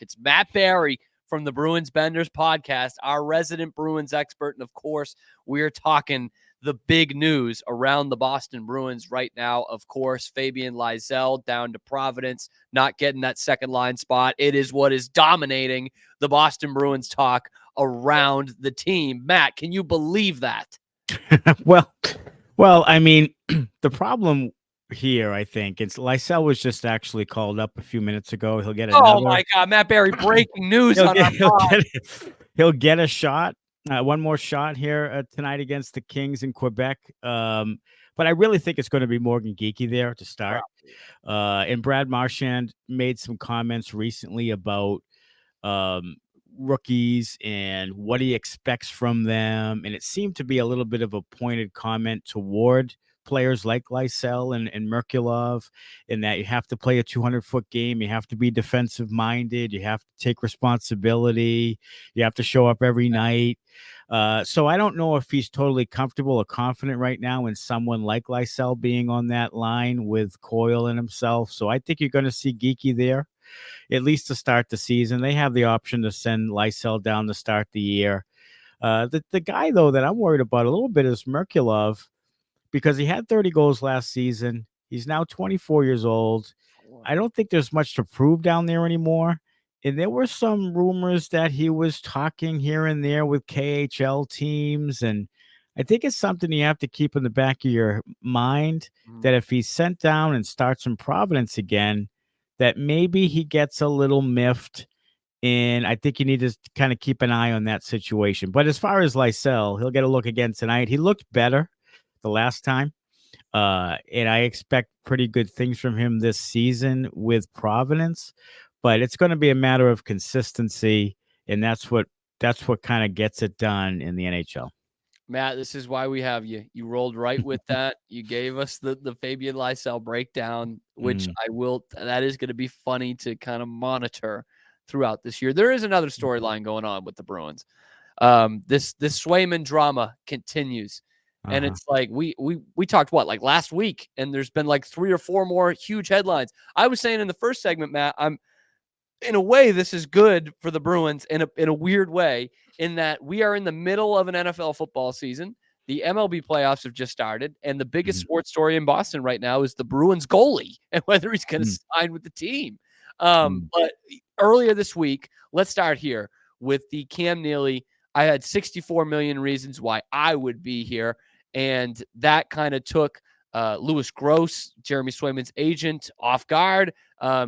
It's Matt Barry from the Bruins Benders Podcast, our resident Bruins expert. And, of course, we're talking the big news around the Boston Bruins right now. Of course, Fabian Lysell down to Providence, not getting that second line spot. It is what is dominating the Boston Bruins talk around the team. Matt, can you believe that? Well, I mean, the problem here, I think, it's Lysell was just actually called up a few minutes ago. He'll get another. Oh my God, Matt Barry, breaking news on our pod. He'll get a shot, one more shot here tonight against the Kings in Quebec. But I really think it's going to be Morgan Geekie there to start. And Brad Marchand made some comments recently about rookies and what he expects from them. And it seemed to be a little bit of a pointed comment toward players like Lysell and Merkulov, in that you have to play a 200-foot game. You have to be defensive minded. You have to take responsibility. You have to show up every night. So I don't know if he's totally comfortable or confident right now in someone like Lysell being on that line with Coyle and himself. So I think you're going to see Geekie there, at least to start the season. They have the option to send Lysell down to start the year. The guy, though, that I'm worried about a little bit is Merkulov, because he had 30 goals last season. He's now 24 years old. I don't think there's much to prove down there anymore. And there were some rumors that he was talking here and there with KHL teams. And I think it's something you have to keep in the back of your mind, that if he's sent down and starts in Providence again, that maybe he gets a little miffed. And I think you need to kind of keep an eye on that situation. But as far as Lysell, he'll get a look again tonight. He looked better the last time. And I expect pretty good things from him this season with Providence. But it's going to be a matter of consistency. And that's what kind of gets it done in the NHL. Matt, this is why we have you. You rolled right with that. You gave us the Fabian Lysell breakdown, which that is going to be funny to kind of monitor throughout this year. There is another storyline going on with the Bruins. This Swayman drama continues. And it's like we talked like last week, and there's been like 3 or 4 more huge headlines. I was saying in the first segment, Matt, in a way, this is good for the Bruins in a weird way, in that we are in the middle of an NFL football season. The MLB playoffs have just started, and the biggest sports story in Boston right now is the Bruins goalie and whether he's going to sign with the team. But earlier this week, let's start here with the Cam Neely. I had 64 million reasons why I would be here. And that kind of took Louis Gross, Jeremy Swayman's agent, off guard.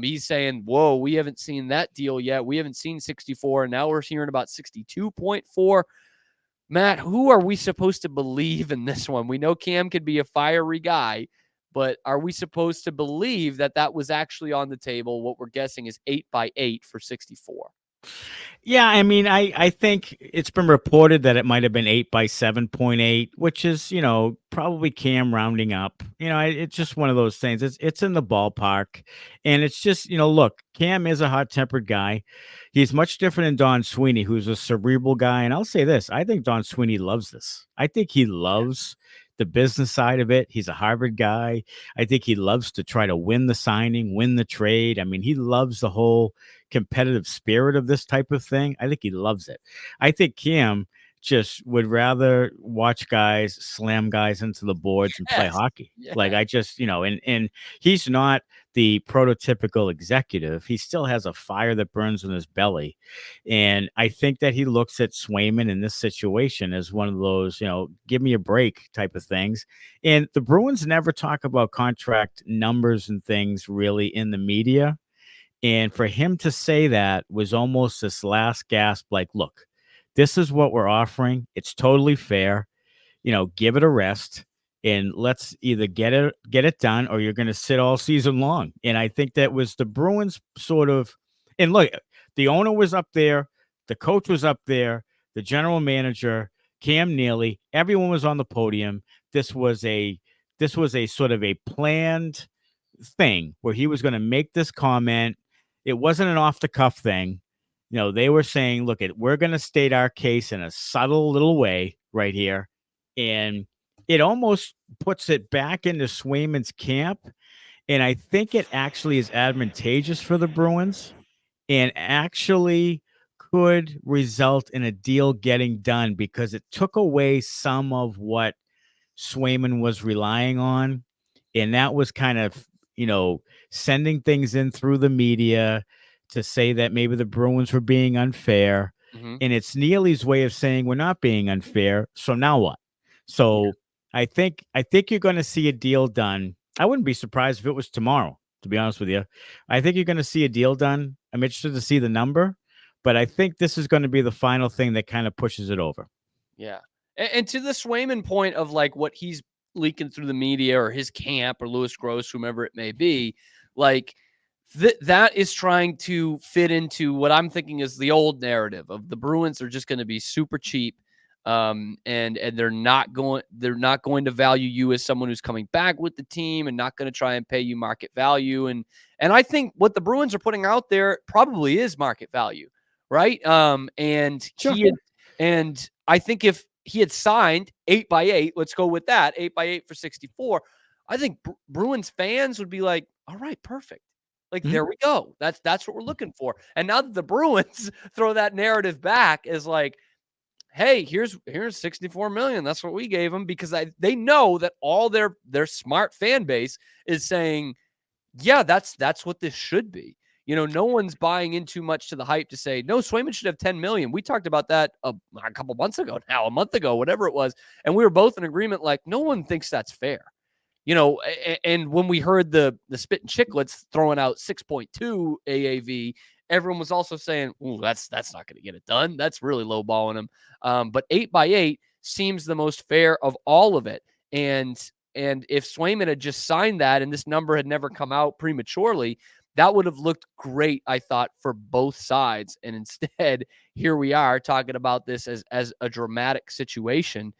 He's saying, whoa, we haven't seen that deal yet. We haven't seen 64. And now we're hearing about 62.4. Matt, who are we supposed to believe in this one? We know Cam could be a fiery guy, but are we supposed to believe that that was actually on the table? What we're guessing is 8x8 for 64. Yeah, I mean, I think it's been reported that it might have been 8x7.8, which is, probably Cam rounding up. It's just one of those things. It's in the ballpark. And it's just, look, Cam is a hot-tempered guy. He's much different than Don Sweeney, who's a cerebral guy. And I'll say this, I think Don Sweeney loves this. I think he loves the business side of it. He's a Harvard guy. I think he loves to try to win the signing, win the trade. I mean, he loves the whole competitive spirit of this type of thing. I think he loves it. I think Cam just would rather watch guys slam guys into the boards and play hockey. Yeah. Like I just, and he's not the prototypical executive. He still has a fire that burns in his belly. And I think that he looks at Swayman in this situation as one of those, give me a break type of things. And the Bruins never talk about contract numbers and things really in the media. And for him to say that was almost this last gasp, like, look, this is what we're offering. It's totally fair. Give it a rest and let's either get it done or you're going to sit all season long. And I think that was the Bruins sort of, and look, the owner was up there. The coach was up there. The general manager, Cam Neely, everyone was on the podium. This was a sort of a planned thing where he was going to make this comment. It wasn't an off the cuff thing. They were saying, look, we're going to state our case in a subtle little way right here. And it almost puts it back into Swayman's camp. And I think it actually is advantageous for the Bruins. and actually could result in a deal getting done because it took away some of what Swayman was relying on. And that was kind of, sending things in through the media to say that maybe the Bruins were being unfair. Mm-hmm. And it's Neely's way of saying we're not being unfair. So now what? So I think you're going to see a deal done. I wouldn't be surprised if it was tomorrow, to be honest with you. I think you're going to see a deal done. I'm interested to see the number, but I think this is going to be the final thing that kind of pushes it over. Yeah. And to the Swayman point of like what he's leaking through the media or his camp or Louis Gross, whomever it may be, like that is trying to fit into what I'm thinking is the old narrative of the Bruins are just going to be super cheap. And they're not going to value you as someone who's coming back with the team and not going to try and pay you market value. And I think what the Bruins are putting out there probably is market value, right? And Sure. and I think if he had signed 8x8, let's go with that, 8x8 for 64, I think Bruins fans would be like, all right, perfect. Like, there we go. That's what we're looking for. And now that the Bruins throw that narrative back as like, hey, here's 64 million. That's what we gave them, because they know that all their smart fan base is saying, yeah, that's what this should be. No one's buying in too much to the hype to say, no, Swayman should have 10 million. We talked about that a couple months ago now, a month ago, whatever it was. And we were both in agreement, like, no one thinks that's fair. And when we heard the Spit and Chicklets throwing out 6.2 AAV, everyone was also saying, "Ooh, that's not going to get it done. That's really lowballing him." But 8x8 seems the most fair of all of it. And if Swayman had just signed that and this number had never come out prematurely, that would have looked great, I thought, for both sides. And instead, here we are talking about this as a dramatic situation.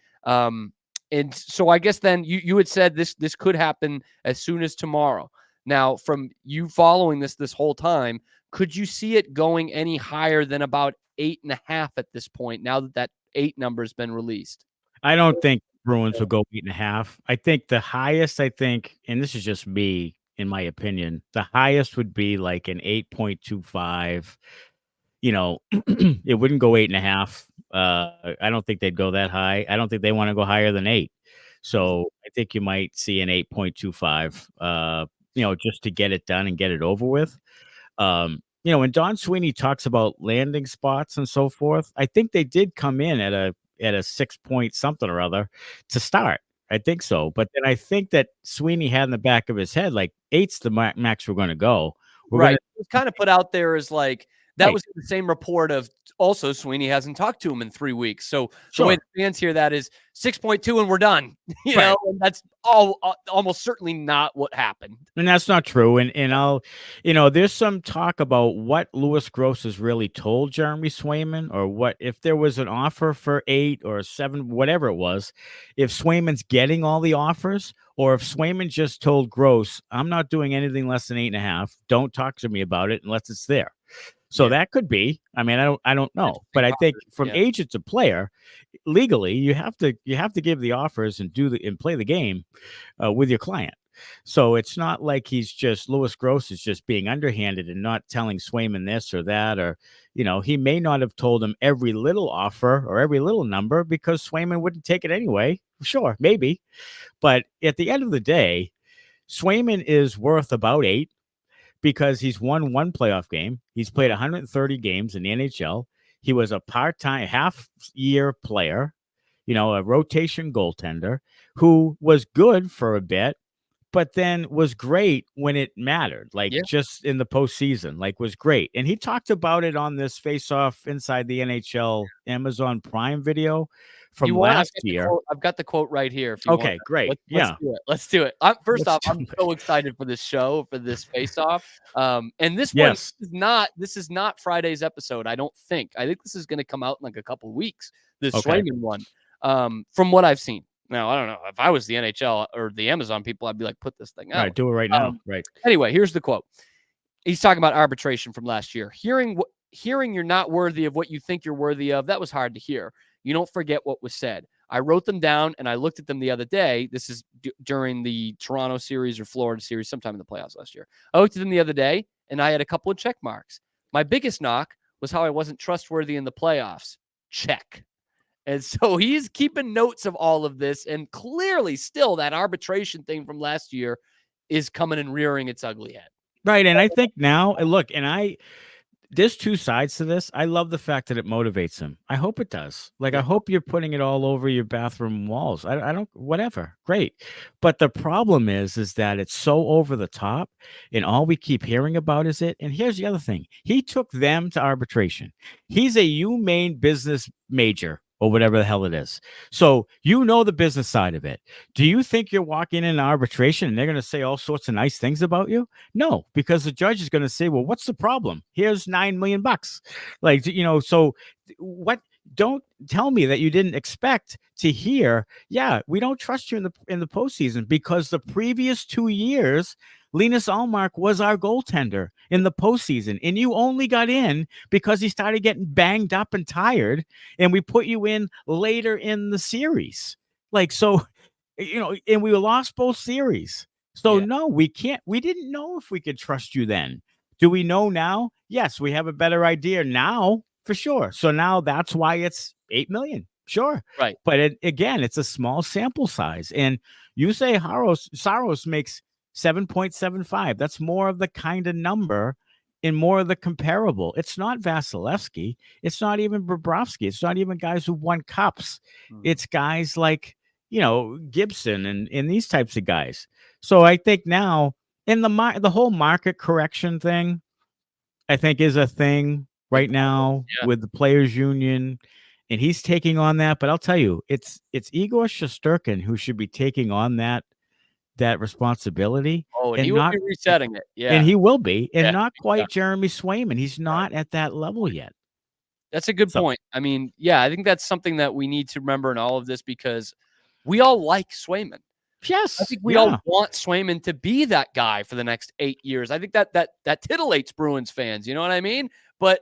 And so I guess then you had said this could happen as soon as tomorrow. Now, from you following this whole time, could you see it going any higher than about 8.5 at this point, now that 8 number has been released? I don't think Bruins will go 8.5. I think the highest, and this is just me, in my opinion, the highest would be like an 8.25. It wouldn't go 8.5. I don't think they'd go that high. I don't think they want to go higher than 8. So I think you might see an 8.25, just to get it done and get it over with. When Don Sweeney talks about landing spots and so forth, I think they did come in at a 6 point something or other to start. I think so. But then I think that Sweeney had in the back of his head, like, 8's the max we're going to go. Right. It was kind of put out there as like, that was the same report of also Sweeney hasn't talked to him in 3 weeks. So the way the fans hear that is 6.2 and we're done. And that's almost certainly not what happened. And that's not true. And I'll, there's some talk about what Louis Gross has really told Jeremy Swayman, or what if there was an offer for 8 or 7, whatever it was, if Swayman's getting all the offers, or if Swayman just told Gross, I'm not doing anything less than 8.5. Don't talk to me about it unless it's there. So that could be. I mean, I don't know, but I think from agent to player, legally, you have to give the offers and play the game with your client. So it's not like Louis Gross is just being underhanded and not telling Swayman this or that, or he may not have told him every little offer or every little number because Swayman wouldn't take it anyway. Sure, maybe, but at the end of the day, Swayman is worth about 8. Because he's won 1 playoff game. He's played 130 games in the NHL. He was a part-time, half-year player, a rotation goaltender who was good for a bit, but then was great when it mattered, just in the postseason, was great. And he talked about it on this Face-Off Inside the NHL Amazon Prime video from last year. I've got the quote right here. If you okay, want. Great. Let's do it. First off, I'm so excited for this show, for this Face-Off. And this one, this is not Friday's episode, I don't think. I think this is going to come out in like a couple of weeks, this Swayman one, from what I've seen. Now, I don't know. If I was the NHL or the Amazon people, I'd be like, put this thing out. All right, do it right now. Right. Anyway, here's the quote. He's talking about arbitration from last year. Hearing you're not worthy of what you think you're worthy of, that was hard to hear. You don't forget what was said. I wrote them down and I looked at them the other day. This is during the Toronto series or Florida series, sometime in the playoffs last year. I looked at them the other day and I had a couple of check marks. My biggest knock was how I wasn't trustworthy in the playoffs. Check. And so he's keeping notes of all of this. And clearly still that arbitration thing from last year is coming and rearing its ugly head. Right. And I think now, look, there's two sides to this. I love the fact that it motivates him. I hope it does. Like, I hope you're putting it all over your bathroom walls. I don't, whatever. Great. But the problem is that it's so over the top and all we keep hearing about is it. And here's the other thing. He took them to arbitration. He's a humane business major or whatever the hell it is. So the business side of it. Do you think you're walking in arbitration and they're going to say all sorts of nice things about you? No, because the judge is going to say, well, what's the problem? Here's $9 million. Like, so what? Don't tell me that you didn't expect to hear, yeah, we don't trust you in the postseason because the previous 2 years, Linus Ullmark was our goaltender in the postseason, and you only got in because he started getting banged up and tired, and we put you in later in the series. Like, so, and we lost both series. So no, we can't. We didn't know if we could trust you then. Do we know now? Yes, we have a better idea now for sure. So now that's why it's $8 million. Sure. Right. But again, it's a small sample size. And you say Saros makes 7.75. That's more of the kind of number and more of the comparable. It's not Vasilevsky. It's not even Bobrovsky. It's not even guys who won cups. It's guys like, Gibson and these types of guys. So I think now in the whole market correction thing, I think is a thing right now with the players union, and he's taking on that. But I'll tell you, it's Igor Shesterkin who should be taking on that responsibility. Oh, and he will be resetting it. Yeah. And he will be, and not quite Jeremy Swayman. He's not at that level yet. That's a good point. I mean, yeah, I think that's something that we need to remember in all of this because we all like Swayman. Yes. I think we all want Swayman to be that guy for the next 8 years. I think that titillates Bruins fans. You know what I mean? But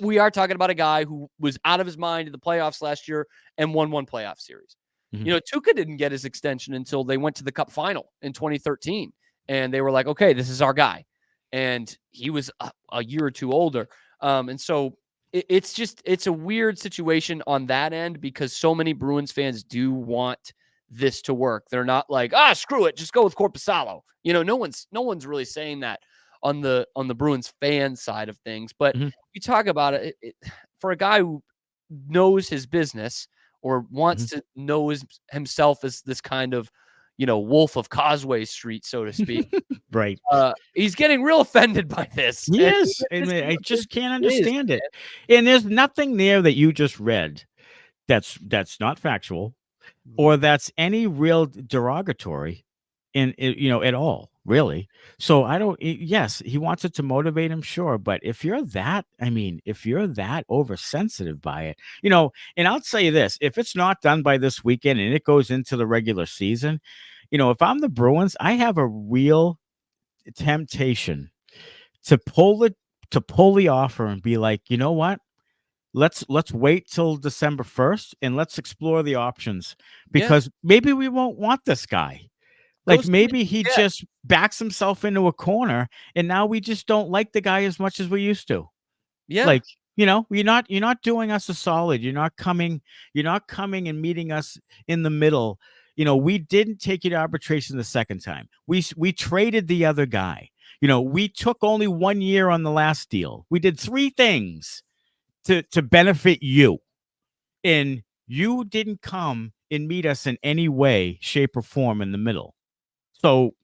we are talking about a guy who was out of his mind in the playoffs last year and won one playoff series. Mm-hmm. Tuukka didn't get his extension until they went to the Cup final in 2013. And they were like, okay, this is our guy. And he was a year or two older. And so it's a weird situation on that end because so many Bruins fans do want this to work. They're not like, screw it, just go with Korpisalo. No one's really saying that on the Bruins fan side of things. But you talk about it for a guy who knows his business or wants to know himself as this kind of, Wolf of Causeway Street, so to speak. Right. He's getting real offended by this. Yes. I just can't understand it. And there's nothing there that you just read that's not factual or that's any real derogatory at all, really. So yes, he wants it to motivate him, sure. But if you're that oversensitive by it, and I'll tell you this, if it's not done by this weekend and it goes into the regular season, if I'm the Bruins, I have a real temptation to pull the offer and be like, you know what? Let's wait till December 1st and let's explore the options because maybe we won't want this guy. Like maybe he just backs himself into a corner and now we just don't like the guy as much as we used to. Yeah. Like, you're not doing us a solid. You're not coming and meeting us in the middle. We didn't take you to arbitration the second time. We traded the other guy. We took only 1 year on the last deal. We did 3 things to benefit you. And you didn't come and meet us in any way, shape, or form in the middle. So,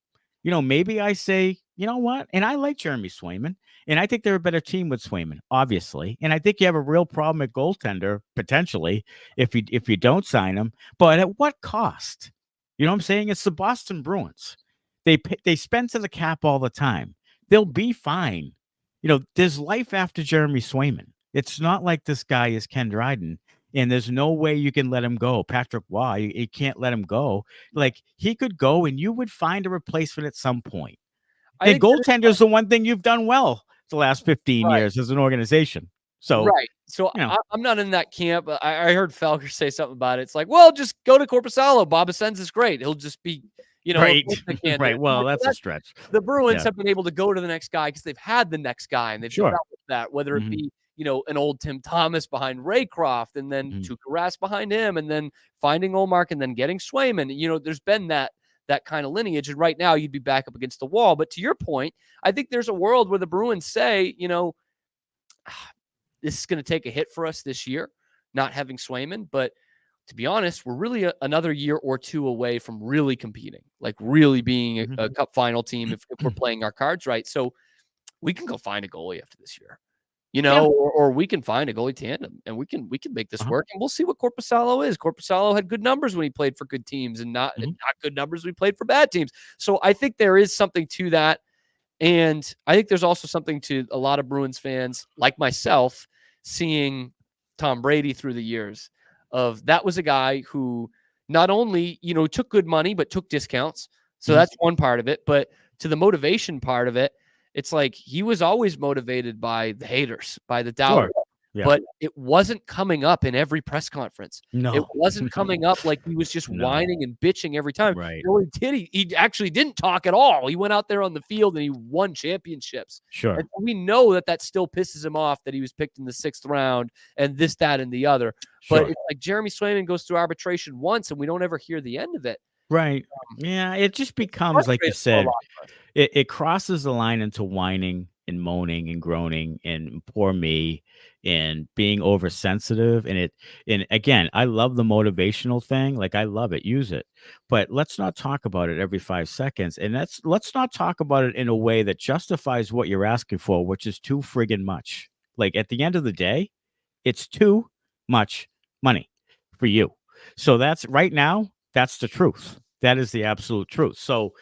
maybe I say, you know what? And I like Jeremy Swayman. And I think they're a better team with Swayman, obviously. And I think you have a real problem at goaltender, potentially, if you don't sign him. But at what cost? You know what I'm saying? It's the Boston Bruins. They spend to the cap all the time. They'll be fine. There's life after Jeremy Swayman. It's not like this guy is Ken Dryden, and there's no way you can let him go. Patrick Waugh, you can't let him go. Like, he could go, and you would find a replacement at some point. And goaltender is the one thing you've done well the last 15 years as an organization. So, right. So I'm not in that camp. I heard Felger say something about it. It's like, well, just go to Korpisalo. Bob Ascens is great. He'll just be, You know, of Right. course they can. Right. Well, that's a stretch. The Bruins Yeah. have been able to go to the next guy because they've had the next guy and they've Sure. developed that, whether it Mhm. be, you know, an old Tim Thomas behind Raycroft and then Mhm. Tuukka Rask behind him and then finding Olmark and then getting Swayman. You know, there's been that kind of lineage. And right now you'd be back up against the wall. But to your point, I think there's a world where the Bruins say, you know, this is going to take a hit for us this year, not having Swayman. But to be honest, we're really another year or two away from really competing, like really being a cup final team if we're playing our cards right. So we can go find a goalie after this year, you know, or we can find a goalie tandem and we can make this work, and we'll see what Korpisalo is. Korpisalo had good numbers when he played for good teams and not good numbers when he played for bad teams. So I think there is something to that. And I think there's also something to a lot of Bruins fans like myself seeing Tom Brady through the years of that was a guy who not only, you know, took good money, but took discounts. So that's one part of it. But to the motivation part of it, it's like he was always motivated by the haters, by the doubters. Sure. Yeah. But it wasn't coming up in every press conference. No. It wasn't coming up like he was just whining and bitching every time. Right. You know what he did? He actually didn't talk at all. He went out there on the field and he won championships. Sure. And we know that still pisses him off that he was picked in the 6th round and this, that, and the other. Sure. But it's like Jeremy Swayman goes through arbitration once and we don't ever hear the end of it. Right. Yeah. It just becomes, like you said, it crosses the line into whining and moaning and groaning and poor me and being oversensitive. And again, I love the motivational thing. Like I love it. Use it. But let's not talk about it every 5 seconds. And let's not talk about it in a way that justifies what you're asking for, which is too friggin' much. Like at the end of the day, it's too much money for you. So that's right now, that's the truth. That is the absolute truth. So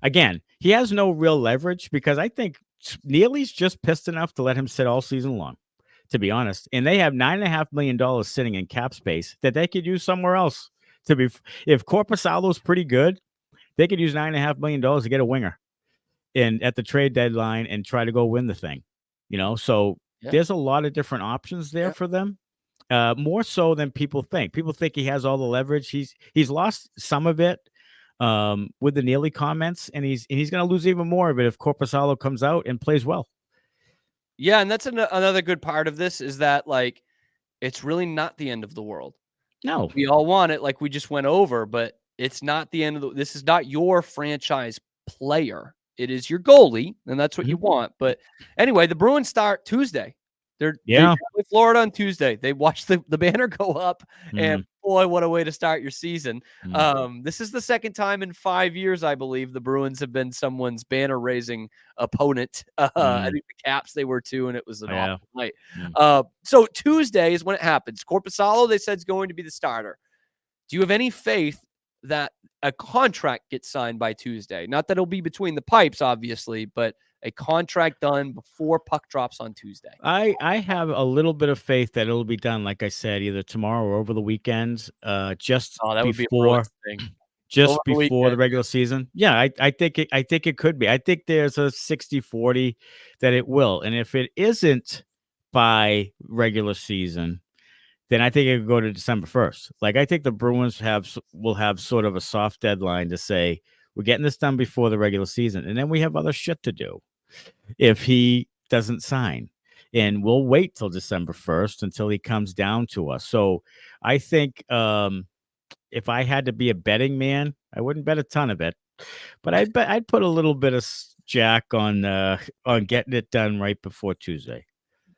again, he has no real leverage because I think Neely's just pissed enough to let him sit all season long, to be honest. And they have $9.5 million sitting in cap space that they could use somewhere else. If Korpisalo's pretty good, they could use $9.5 million to get a winger and at the trade deadline and try to go win the thing. You know, so there's a lot of different options there for them. More so than people think. People think he has all the leverage. He's lost some of it with the Neely comments, and he's going to lose even more of it if Korpisalo comes out and plays well. Yeah, and that's another good part of this is that, like, it's really not the end of the world. No. We all want it, like we just went over, but it's not the end of this is not your franchise player. It is your goalie, and that's what you want. But anyway, the Bruins start Tuesday. They play Florida on Tuesday. They watch the banner go up, and boy, what a way to start your season. This is the second time in 5 years, I believe, the Bruins have been someone's banner-raising opponent. I think the Caps, they were too, and it was an awful night. So Tuesday is when it happens. Korpisalo, they said, is going to be the starter. Do you have any faith that a contract gets signed by Tuesday? Not that it'll be between the pipes, obviously, but a contract done before puck drops on Tuesday. I have a little bit of faith that it'll be done, like I said, either tomorrow or over the weekend. Just before the regular season. Yeah, I think it could be. I think there's a 60-40 that it will. And if it isn't by regular season, then I think it could go to December 1st. Like I think the Bruins will have sort of a soft deadline to say we're getting this done before the regular season, and then we have other shit to do if he doesn't sign. And we'll wait till December 1st until he comes down to us. So I think if I had to be a betting man, I wouldn't bet a ton of it, but I'd put a little bit of jack on getting it done right before Tuesday.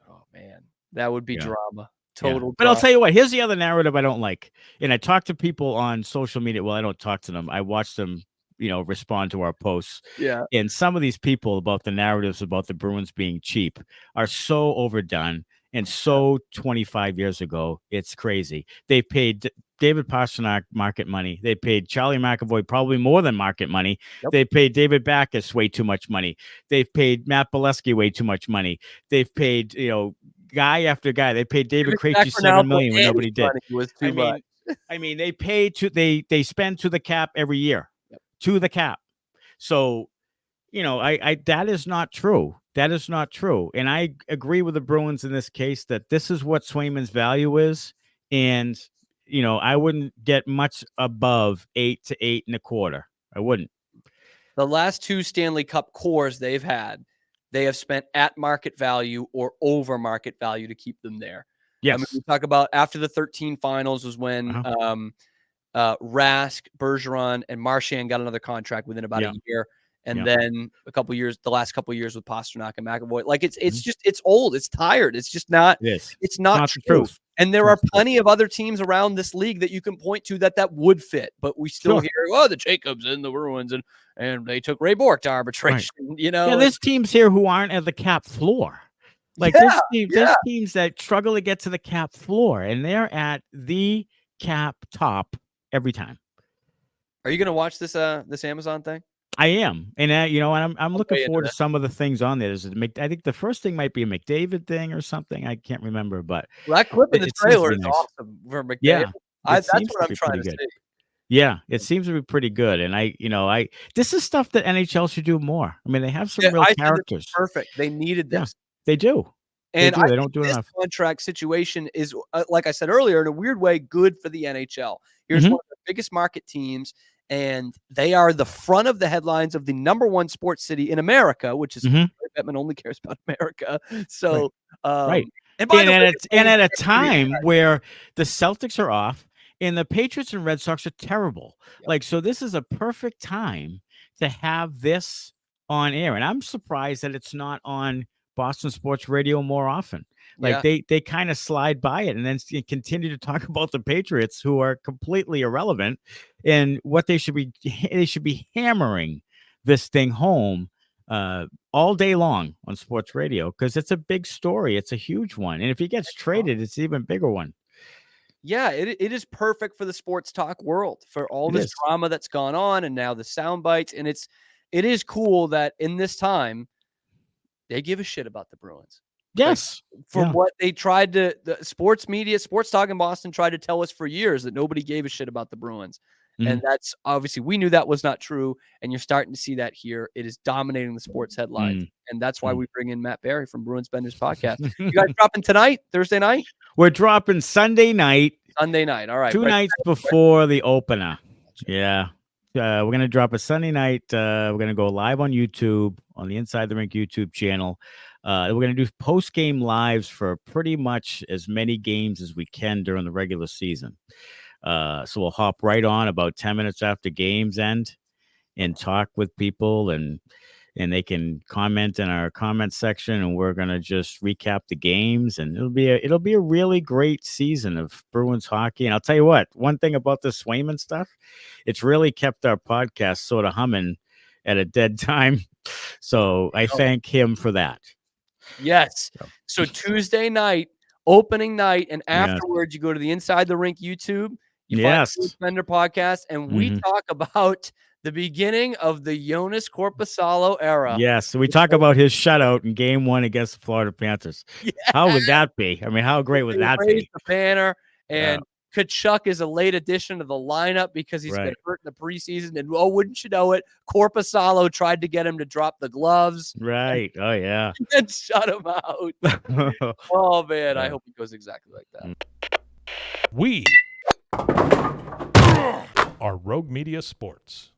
Oh man, that would be drama. Total. But I'll tell you what, here's the other narrative I don't like. And I talk to people on social media. Well, I don't talk to them. I watch them, respond to our posts. Yeah. And some of these people about the narratives about the Bruins being cheap are so overdone and so 25 years ago. It's crazy. They paid David Pastrnak market money. They paid Charlie McAvoy probably more than market money. Yep. They paid David Backes way too much money. They've paid Matt Bolesky way too much money. They've paid, guy after guy. They paid David Krejci $7 million when nobody did. I mean, they pay they spend to the cap every year, to the cap. So, that is not true. That is not true. And I agree with the Bruins in this case that this is what Swayman's value is. And, I wouldn't get much above 8 to 8.25. I wouldn't. The last 2 Stanley Cup cores they've had, they have spent at market value or over market value to keep them there. Yes. I mean, we talk about after the 13 finals was when Rask, Bergeron, and Marchand got another contract within about a year. And then the last couple of years with Pastrnak and McAvoy. Like it's old. It's tired. It's just not, it's not true. The truth. And there are plenty of other teams around this league that you can point to that would fit, but we still hear, the Jacobs and the Bruins and they took Ray Bourque to arbitration, there's teams here who aren't at the cap floor. Like there's teams that struggle to get to the cap floor, and they're at the cap top every time. Are you going to watch this Amazon thing? I am, and I'm looking forward to some of the things on there. I think the first thing might be a McDavid thing or something. I can't remember, but that clip in the trailer is awesome for McDavid. Yeah, that's what I'm trying to see. Yeah, it seems to be pretty good, and this is stuff that NHL should do more. I mean, they have some real characters. Perfect. They needed this. Yeah, they do. And they don't do this enough. Contract situation is, like I said earlier, in a weird way, good for the NHL. Here's one of the biggest market teams. And they are the front of the headlines of the number 1 sports city in America, which is Bettman only cares about America. So, right. And at a time where the Celtics are off and the Patriots and Red Sox are terrible. Like, so this is a perfect time to have this on air. And I'm surprised that it's not on Boston Sports Radio more often. Like they kind of slide by it and then continue to talk about the Patriots, who are completely irrelevant, and what they should be hammering this thing home all day long on sports radio, because it's a big story. It's a huge one. And if he gets traded, it's an even bigger one. Yeah, it is perfect for the sports talk world, for all this drama that's gone on, and now the sound bites. And it is cool that in this time they give a shit about the Bruins. Yes. From what they tried to, the sports media, sports talk in Boston tried to tell us for years that nobody gave a shit about the Bruins. And that's obviously, we knew that was not true. And you're starting to see that here. It is dominating the sports headlines. And that's why we bring in Matt Barry from Bruins Benders Podcast. You guys dropping tonight, Thursday night? We're dropping Sunday night. All right. 2 nights before the opener. Yeah. We're going to drop a Sunday night. We're going to go live on YouTube, on the Inside the Rink YouTube channel. We're going to do post-game lives for pretty much as many games as we can during the regular season. So we'll hop right on about 10 minutes after games end and talk with people, and they can comment in our comment section, and we're going to just recap the games, and it'll be a really great season of Bruins hockey. And I'll tell you what, one thing about this Swayman stuff, it's really kept our podcast sort of humming at a dead time. So I thank him for that. Yes. So Tuesday night, opening night, and afterwards you go to the Inside the Rink YouTube. You find the Bruins Bender Podcast, and we talk about the beginning of the Joonas Korpisalo era. Yes, we talk about his shutout in Game 1 against the Florida Panthers. How would that be? I mean, how great would that be? The banner, and Tkachuk is a late addition to the lineup because he's been hurt in the preseason. And wouldn't you know it, Korpisalo tried to get him to drop the gloves. Right. Oh, yeah. And shut him out. Oh, man. I hope it goes exactly like that. We are Rogue Media Sports.